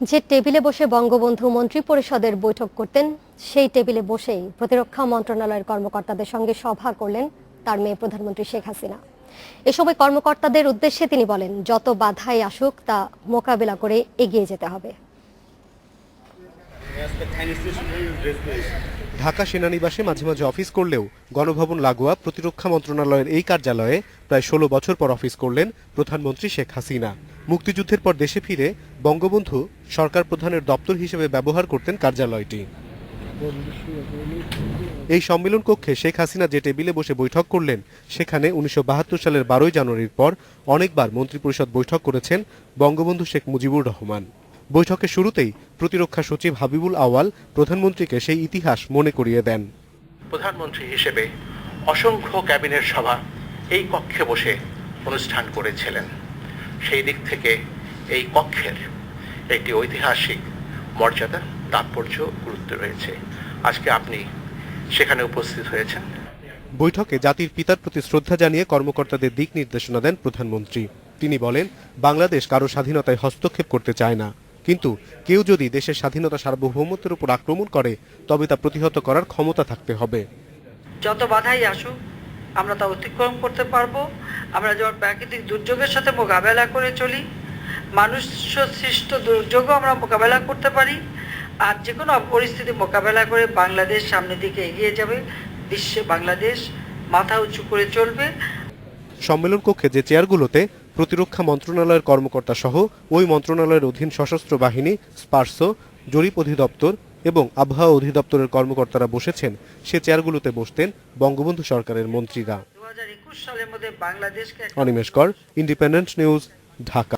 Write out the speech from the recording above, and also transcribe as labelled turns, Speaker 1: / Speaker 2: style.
Speaker 1: যে টেবিলে বসে বঙ্গবন্ধু মন্ত্রী পরিষদের বৈঠক করতেন সেই টেবিলে বসেই প্রতিরক্ষা মন্ত্রণালয়ের কর্মকর্তাদের সঙ্গে সভা করলেন তার মেয়ে প্রধানমন্ত্রী শেখ হাসিনা। এ সময় কর্মকর্তাদের উদ্দেশ্যে তিনি বলেন, যত বাধাই আসুক তা মোকাবিলা করে এগিয়ে যেতে হবে।
Speaker 2: ঢাকা সেনানিবাসে মাঝে মাঝে অফিস করলেও গণভবন লাগোয়া প্রতিরক্ষা মন্ত্রণালয়ের এই কার্যালয়ে প্রায় ১৬ বছর পর অফিস করলেন প্রধানমন্ত্রী শেখ হাসিনা। মুক্তিযুদ্ধের পর দেশে ফিরে বঙ্গবন্ধু সরকার প্রধানের দপ্তর হিসেবে ব্যবহার করতেন কার্যালয়টি। এই সম্মেলন কক্ষে শেখ হাসিনা যে টেবিলে বসে বৈঠক করলেন সেখানে ১৯৭২ সালের ১২ জানুয়ারির পর অনেকবার মন্ত্রিপরিষদ বৈঠক করেছেন বঙ্গবন্ধু শেখ মুজিবুর রহমান। বৈঠকের শুরুতেই প্রতিরক্ষা সচিব হাবিবুল আওয়াল প্রধানমন্ত্রীকে সেই ইতিহাস মনে করিয়ে দেন।
Speaker 3: প্রধানমন্ত্রী হিসেবে অসংখ্য ক্যাবিনেট সভা এই কক্ষে বসে অনুষ্ঠান করেছিলেন। সেই দিক থেকে এই কক্ষের একটি ঐতিহাসিক মর্যাদা, তাৎপর্য, গুরুত্ব রয়েছে। আজকে আপনি সেখানে উপস্থিত হয়েছেন।
Speaker 2: বৈঠকে জাতির পিতার প্রতি শ্রদ্ধা জানিয়ে কর্মকর্তাদের দিক নির্দেশনা দেন প্রধানমন্ত্রী। তিনি বলেন, বাংলাদেশ কারো স্বাধীনতায় হস্তক্ষেপ করতে চায় না, কিন্তু কেউ যদি দেশের স্বাধীনতা সার্বভৌমত্বের উপর আক্রমণ করে তবে তা প্রতিহত করার ক্ষমতা থাকতে হবে।
Speaker 4: যত বাধাই আসুক আমরা তা অতিক্রম করতে পারবো। আমরা যেমন প্রাকৃতিক দুর্যোগের সাথে মোকাবেলা করে চলি, মানুষ সৃষ্ট দুর্যোগও আমরা মোকাবেলা করতে পারি। আর যে কোনো পরিস্থিতি মোকাবেলা করে বাংলাদেশ সামনের দিকে এগিয়ে যাবে, বিশ্বে বাংলাদেশ মাথা উঁচু করে চলবে।
Speaker 2: সম্মেলন কক্ষে যে চেয়ারগুলোতে প্রতিরক্ষা মন্ত্রণালয়ের কর্মকর্তা সহ ওই মন্ত্রণালয়ের অধীন সশস্ত্র বাহিনী, স্পারসো, জরিপ অধিদপ্তর এবং আবহাওয়া অধিদপ্তরের কর্মকর্তারা বসেছেন, সে চেয়ারগুলোতে বসতেন বঙ্গবন্ধু সরকারের মন্ত্রীরা।
Speaker 4: 2021 সালের মধ্যে বাংলাদেশকে
Speaker 2: অনিমেষ কর, ইন্ডিপেন্ডেন্ট নিউজ, ঢাকা।